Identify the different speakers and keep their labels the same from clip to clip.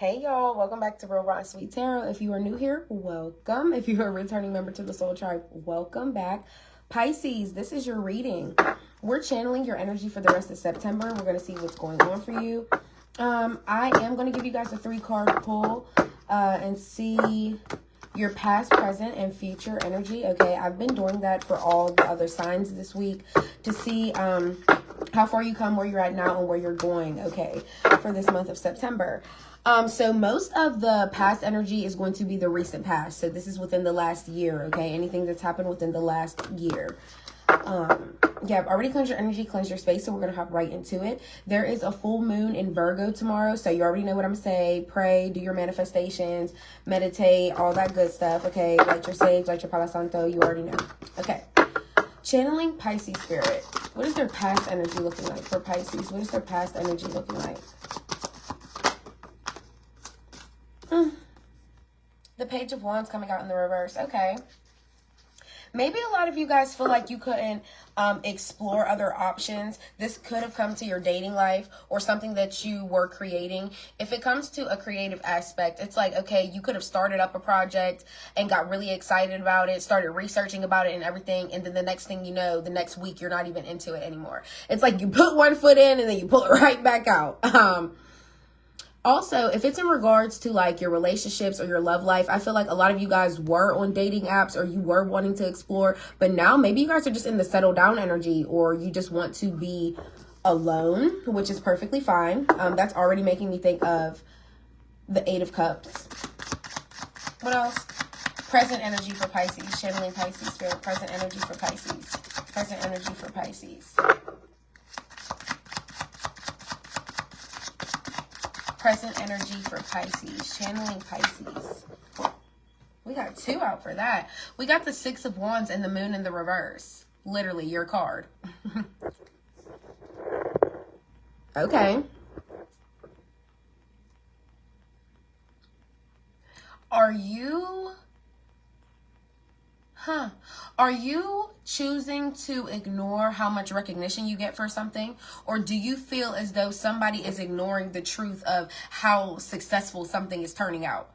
Speaker 1: Hey y'all, welcome back to Real Raw Sweet Tarot. If you are new here, welcome. If you are a returning member to the Soul Tribe, welcome back. Pisces, this is your reading. We're channeling your energy for the rest of September. We're going to see what's going on for you. I am going to give you guys a 3-card pull and see your past, present, and future energy. Okay, I've been doing that for all the other signs this week to see how far you come, where you're at now, and where you're going, okay, for this month of September. So most of the past energy is going to be the recent past. So this is within the last year, okay? Anything that's happened within the last year. Yeah, I've already cleansed your energy, cleansed your space, so we're going to hop right into it. There is a full moon in Virgo tomorrow, so you already know what I'm saying. Pray, do your manifestations, meditate, all that good stuff, okay? Light your sage, light your Palo Santo, you already know. Okay. Channeling Pisces spirit. What is their past energy looking like for Pisces? What is their past energy looking like? The Page of Wands coming out in the reverse. Okay. Maybe a lot of you guys feel like you couldn't explore other options. This could have come to your dating life or something that you were creating. If it comes to a creative aspect, it's like, okay, you could have started up a project and got really excited about it, started researching about it and everything. And then the next thing you know, the next week, you're not even into it anymore. It's like you put one foot in and then you pull it right back out. Also, if it's in regards to like your relationships or your love life, I feel like a lot of you guys were on dating apps or you were wanting to explore, but now maybe you guys are just in the settle down energy or you just want to be alone, which is perfectly fine. That's already making me think of the 8 of Cups. What else? Present energy for Pisces. Channeling Pisces spirit. Present energy for Pisces. Present energy for Pisces. Present energy for Pisces. Channeling Pisces. We got 2 out for that. We got the 6 of Wands and the moon in the reverse. Literally, your card. Okay. Are you choosing to ignore how much recognition you get for something? Or do you feel as though somebody is ignoring the truth of how successful something is turning out?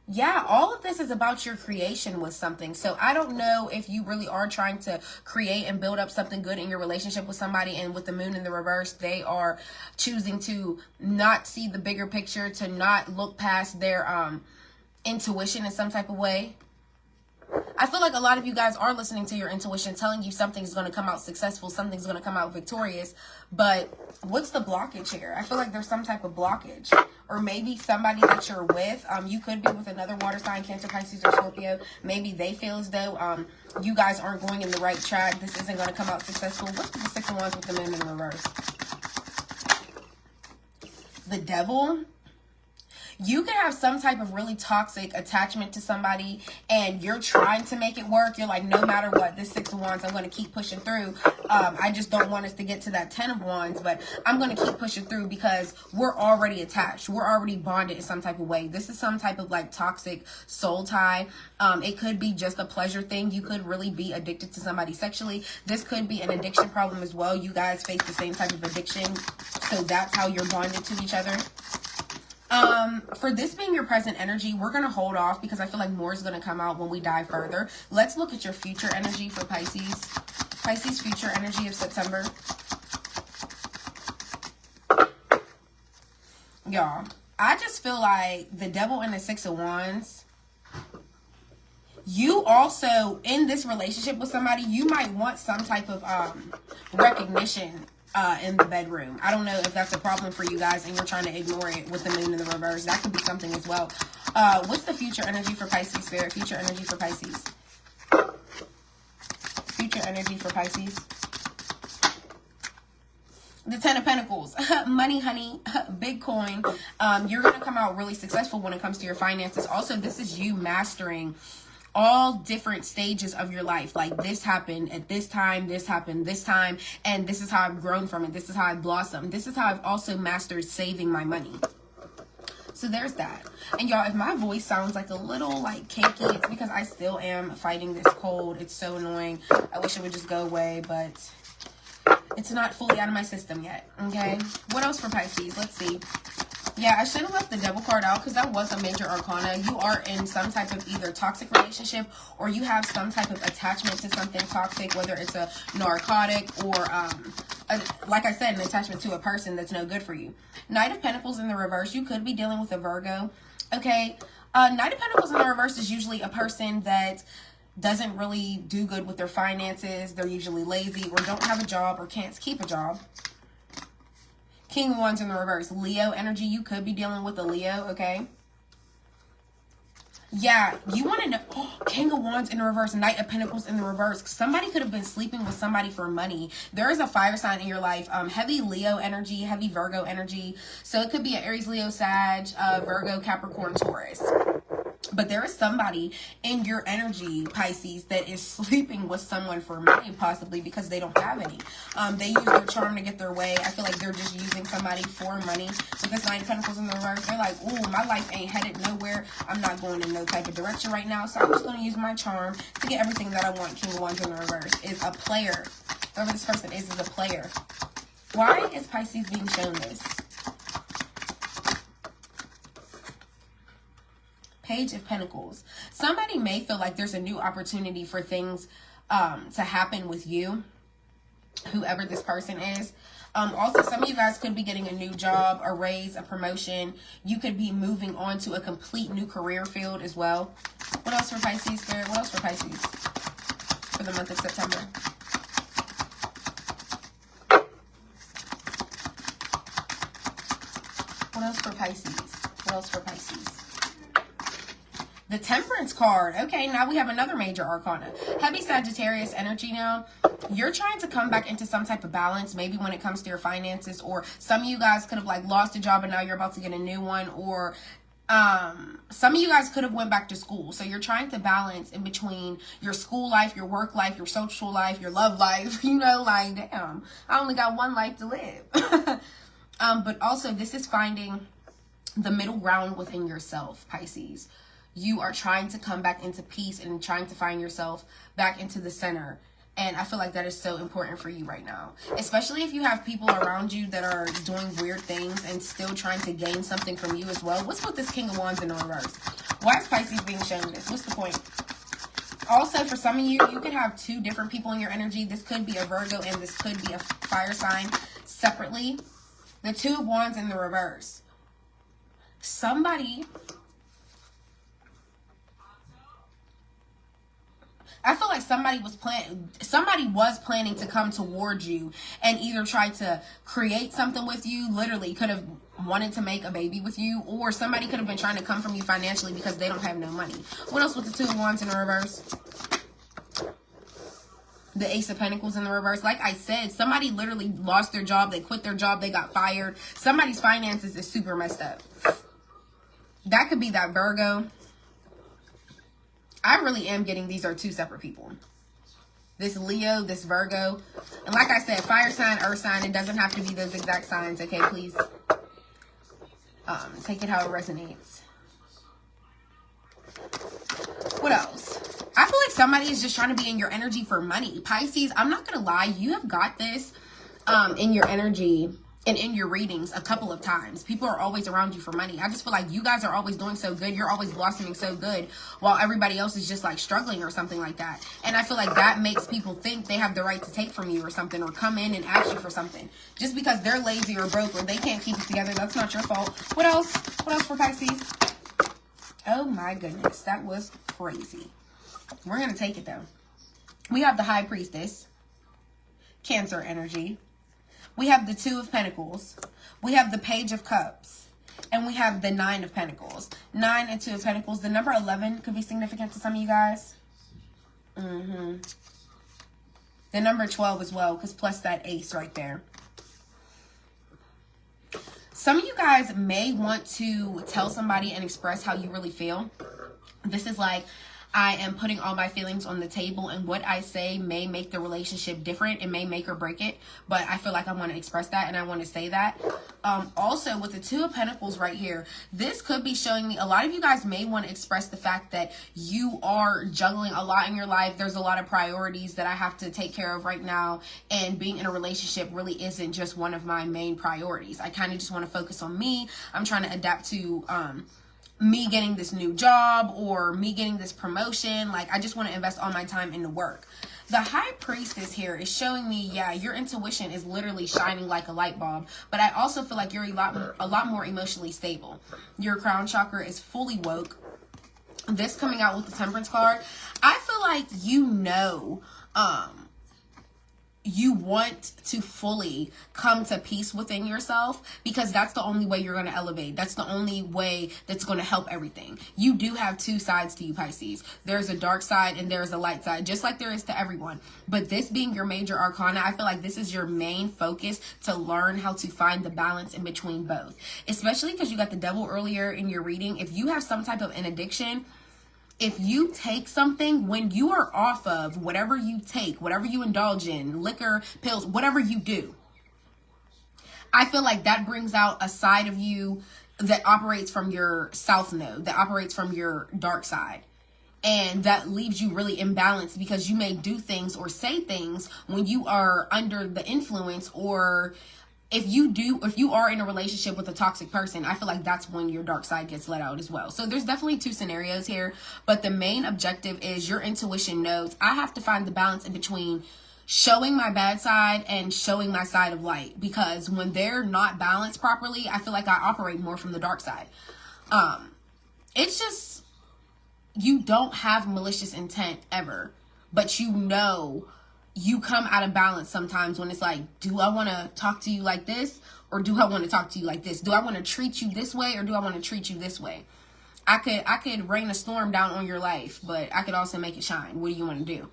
Speaker 1: Yeah, all of this is about your creation with something. So I don't know if you really are trying to create and build up something good in your relationship with somebody, and with the moon in the reverse, they are choosing to not see the bigger picture, to not look past their intuition in some type of way. I feel like a lot of you guys are listening to your intuition, telling you something's going to come out successful, something's going to come out victorious. But what's the blockage here? I feel like there's some type of blockage. Or maybe somebody that you're with, you could be with another water sign, Cancer, Pisces, or Scorpio. Maybe they feel as though you guys aren't going in the right track. This isn't going to come out successful. What's the 6 of Wands with the moon in the reverse? The Devil. You can have some type of really toxic attachment to somebody and you're trying to make it work. You're like, no matter what, this 6 of Wands, I'm going to keep pushing through. I just don't want us to get to that 10 of Wands, but I'm going to keep pushing through because we're already attached. We're already bonded in some type of way. This is some type of like toxic soul tie. It could be just a pleasure thing. You could really be addicted to somebody sexually. This could be an addiction problem as well. You guys face the same type of addiction. So that's how you're bonded to each other. For this being your present energy, we're going to hold off because I feel like more is going to come out when we dive further. Let's look at your future energy for Pisces. Pisces future energy of September. Y'all, I just feel like the Devil and the 6 of Wands. You also, in this relationship with somebody, you might want some type of recognition in the bedroom. I don't know if that's a problem for you guys and you're trying to ignore it with the moon in the reverse. That could be something as well. What's the future energy for Pisces spirit? Future energy for Pisces. Future energy for Pisces. The 10 of Pentacles. Money, honey. Bitcoin. You're going to come out really successful when it comes to your finances. Also, this is you mastering all different stages of your life. Like, this happened at this time, this happened this time, and this is how I've grown from it. This is how I've blossomed. This is how I've also mastered saving my money. So there's that. And y'all, if my voice sounds like a little like cakey, it's because I still am fighting this cold. It's so annoying. I wish it would just go away, but it's not fully out of my system yet. Okay, what else for Pisces? Let's see. Yeah, I should have left the Devil card out because that was a major arcana. You are in some type of either toxic relationship or you have some type of attachment to something toxic, whether it's a narcotic or, like I said, an attachment to a person that's no good for you. Knight of Pentacles in the reverse. You could be dealing with a Virgo. Okay. Knight of Pentacles in the reverse is usually a person that doesn't really do good with their finances. They're usually lazy or don't have a job or can't keep a job. King of Wands in the reverse. Leo energy. You could be dealing with a Leo, okay? Yeah, you want to know. Oh, King of Wands in the reverse. Knight of Pentacles in the reverse. Somebody could have been sleeping with somebody for money. There is a fire sign in your life. Heavy Leo energy, heavy Virgo energy. So it could be an Aries, Leo, Sag, Virgo, Capricorn, Taurus. But there is somebody in your energy, Pisces, that is sleeping with someone for money, possibly because they don't have any. They use their charm to get their way. I feel like they're just using somebody for money. With this Nine of Pentacles in the reverse, they're like, ooh, my life ain't headed nowhere. I'm not going in no type of direction right now, so I'm just going to use my charm to get everything that I want. King of Wands in the reverse is a player. Whoever this person is a player. Why is Pisces being shown this? Page of Pentacles. Somebody may feel like there's a new opportunity for things to happen with you, whoever this person is. Also, some of you guys could be getting a new job, a raise, a promotion. You could be moving on to a complete new career field as well. What else for Pisces, Spirit? What else for Pisces for the month of September? What else for Pisces? What else for Pisces? The Temperance card. Okay, now we have another major arcana. Heavy Sagittarius energy now. You're trying to come back into some type of balance, maybe when it comes to your finances, or some of you guys could have like lost a job and now you're about to get a new one, or some of you guys could have went back to school. So you're trying to balance in between your school life, your work life, your social life, your love life, you know, like, damn, I only got one life to live. But also this is finding the middle ground within yourself, Pisces. You are trying to come back into peace and trying to find yourself back into the center. And I feel like that is so important for you right now. Especially if you have people around you that are doing weird things and still trying to gain something from you as well. What's with this King of Wands in the reverse? Why is Pisces being shown this? What's the point? Also, for some of you, you could have two different people in your energy. This could be a Virgo and this could be a fire sign separately. The Two of Wands in the reverse. I feel like somebody was planning to come towards you and either try to create something with you, literally could have wanted to make a baby with you, or somebody could have been trying to come from you financially because they don't have no money. What else with the Two of Wands in the reverse? The Ace of Pentacles in the reverse. Like I said, somebody literally lost their job. They quit their job. They got fired. Somebody's finances is super messed up. That could be that Virgo. I really am getting these are two separate people. This Leo, this Virgo. And like I said, fire sign, earth sign. It doesn't have to be those exact signs. Okay, please take it how it resonates. What else? I feel like somebody is just trying to be in your energy for money. Pisces, I'm not going to lie. You have got this in your energy and in your readings a couple of times. People are always around you for money. I just feel like you guys are always doing so good. You're always blossoming so good while everybody else is just like struggling or something like that. And I feel like that makes people think they have the right to take from you or something, or come in and ask you for something. Just because they're lazy or broke or they can't keep it together, that's not your fault. What else? What else for Pisces? Oh my goodness, that was crazy. We're going to take it though. We have the High Priestess, Cancer energy. We have the Two of Pentacles. We have the Page of Cups. And we have the Nine of Pentacles. 9 and 2 of Pentacles. The number 11 could be significant to some of you guys. The number 12 as well, because plus that ace right there. Some of you guys may want to tell somebody and express how you really feel. This is like, I am putting all my feelings on the table, and what I say may make the relationship different. It may make or break it, but I feel like I want to express that and I want to say that. Also, with the Two of Pentacles right here, this could be showing me a lot of you guys may want to express the fact that you are juggling a lot in your life. There's a lot of priorities that I have to take care of right now, and being in a relationship really isn't just one of my main priorities. I kind of just want to focus on me. I'm trying to adapt to me getting this new job or me getting this promotion. Like, I just want to invest all my time into work. The High Priestess here is showing me, yeah, your intuition is literally shining like a light bulb, but I also feel like you're a lot more emotionally stable. Your crown chakra is fully woke. This coming out with the Temperance card, I feel like you want to fully come to peace within yourself, because that's the only way you're going to elevate. That's the only way that's going to help everything. You do have two sides to you, Pisces. There's a dark side and there's a light side, just like there is to everyone. But this being your major arcana, I feel like this is your main focus, to learn how to find the balance in between both. Especially because you got the Devil earlier in your reading. If you have some type of an addiction, if you take something, when you are off of whatever you take, whatever you indulge in, liquor, pills, whatever you do, I feel like that brings out a side of you that operates from your south node, that operates from your dark side. And that leaves you really imbalanced, because you may do things or say things when you are under the influence, or if you are in a relationship with a toxic person, I feel like that's when your dark side gets let out as well. So there's definitely two scenarios here, but the main objective is your intuition knows I have to find the balance in between showing my bad side and showing my side of light, because when they're not balanced properly, I feel like I operate more from the dark side. It's just, you don't have malicious intent ever, but you come out of balance sometimes when it's like, do I want to talk to you like this, or do I want to talk to you like this? Do I want to treat you this way, or do I want to treat you this way? I could rain a storm down on your life, but I could also make it shine. What do you want to do?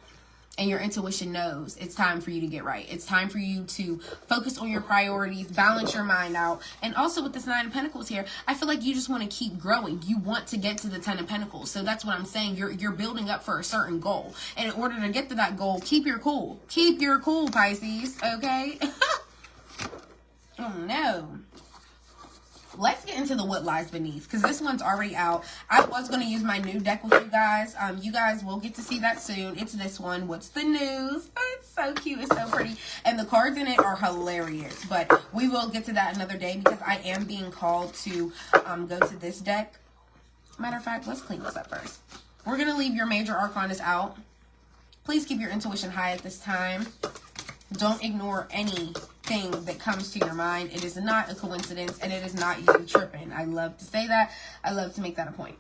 Speaker 1: And your intuition knows it's time for you to get right. It's time for you to focus on your priorities, balance your mind out. And also with this Nine of Pentacles here, I feel like you just want to keep growing. You want to get to the Ten of Pentacles. So that's what I'm saying. You're building up for a certain goal. And in order to get to that goal, keep your cool. Keep your cool, Pisces. Okay? Oh, no. Let's get into the What Lies Beneath, because this one's already out. I was going to use my new deck with you guys. You guys will get to see that soon. It's this one. What's the news? Oh, it's so cute. It's so pretty. And the cards in it are hilarious. But we will get to that another day, because I am being called to go to this deck. Matter of fact, let's clean this up first. We're going to leave your major arcanas out. Please keep your intuition high at this time. Don't ignore anything that comes to your mind. It is not a coincidence, and it is not you tripping. I love to say that. I love to make that a point.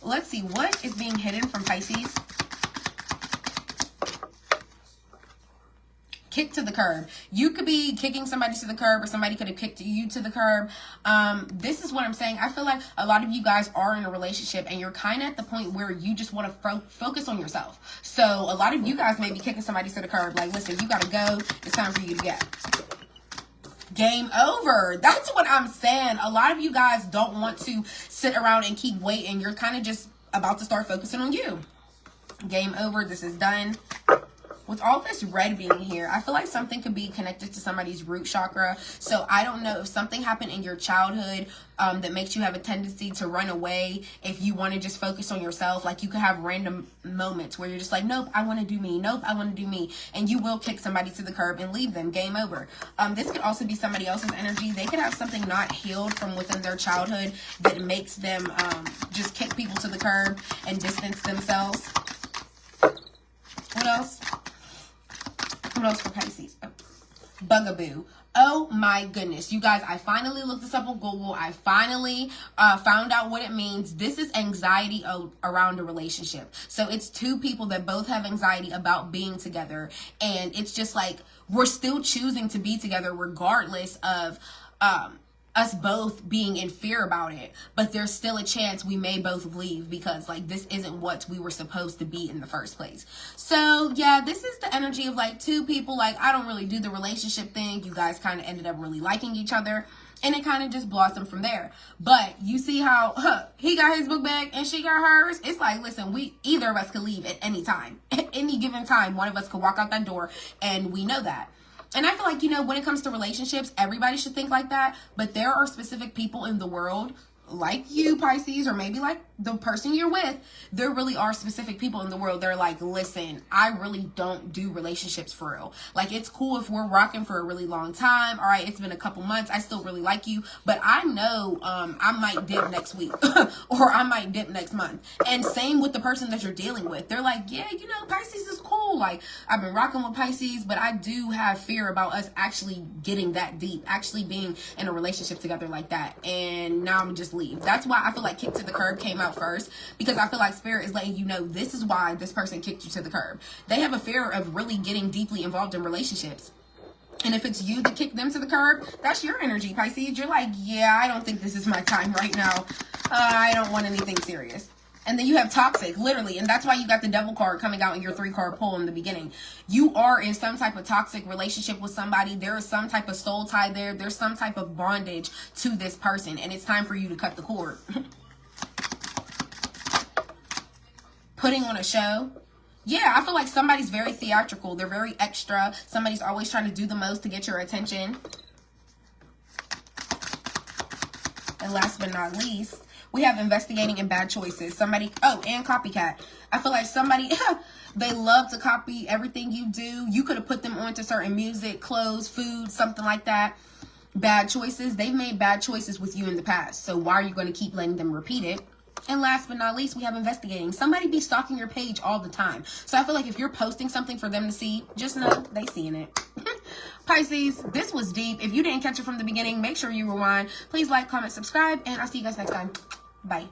Speaker 1: Let's see. What is being hidden from Pisces? Kick to the curb. You could be kicking somebody to the curb, or somebody could have kicked you to the curb. This is what I'm saying. I feel like a lot of you guys are in a relationship, and you're kind of at the point where you just want to focus on yourself. So a lot of you guys may be kicking somebody to the curb. Like, listen, you got to go. It's time for you to get. Game over. That's what I'm saying. A lot of you guys don't want to sit around and keep waiting. You're kind of just about to start focusing on you. Game over. This is done. With all this red being here, I feel like something could be connected to somebody's root chakra. So I don't know if something happened in your childhood that makes you have a tendency to run away if you want to just focus on yourself. Like, you could have random moments where you're just like, nope, I want to do me. Nope, I want to do me. And you will kick somebody to the curb and leave them. Game over. This could also be somebody else's energy. They could have something not healed from within their childhood that makes them just kick people to the curb and distance themselves. What else? What else for Pisces? Oh, bugaboo. Oh my goodness. You guys, I finally looked this up on Google. I finally found out what it means. This is anxiety around a relationship. So it's two people that both have anxiety about being together. And it's just like, we're still choosing to be together regardless of us both being in fear about it, but there's still a chance we may both leave, because like, this isn't what we were supposed to be in the first place. So yeah, this is the energy of like two people, like, I don't really do the relationship thing. You guys kind of ended up really liking each other. And it kind of just blossomed from there. But you see how he got his book bag and she got hers. It's like, listen, either of us could leave at any time. At any given time, one of us could walk out that door, and we know that. And I feel like, you know, when it comes to relationships, everybody should think like that. But there are specific people in the world, like you, Pisces, or maybe like the person you're with, there really are specific people in the world that are like, listen, I really don't do relationships for real. Like, it's cool if we're rocking for a really long time. All right, it's been a couple months. I still really like you, but I know I might dip next week or I might dip next month. And same with the person that you're dealing with. They're like, yeah, you know, Pisces is cool. Like, I've been rocking with Pisces, but I do have fear about us actually getting that deep, actually being in a relationship together like that. And now I'm just leave. That's why I feel like Kick to the Curb came out first, because I feel like Spirit is letting you know this is why this person kicked you to the curb. They have a fear of really getting deeply involved in relationships. And if it's you that kicked them to the curb, that's your energy, Pisces. You're like, yeah, I don't think this is my time right now. I don't want anything serious. And then you have toxic, literally. And that's why you got the Devil card coming out in your 3-card pull in the beginning. You are in some type of toxic relationship with somebody. There is some type of soul tie there. There's some type of bondage to this person. And it's time for you to cut the cord. Putting on a show. Yeah, I feel like somebody's very theatrical. They're very extra. Somebody's always trying to do the most to get your attention. And last but not least, we have investigating and bad choices. Somebody, and copycat. I feel like somebody, they love to copy everything you do. You could have put them onto certain music, clothes, food, something like that. Bad choices. They've made bad choices with you in the past. So why are you going to keep letting them repeat it? And last but not least, we have investigating. Somebody be stalking your page all the time. So I feel like if you're posting something for them to see, just know they seeing it. Pisces, this was deep. If you didn't catch it from the beginning, make sure you rewind. Please like, comment, subscribe, and I'll see you guys next time. Bye.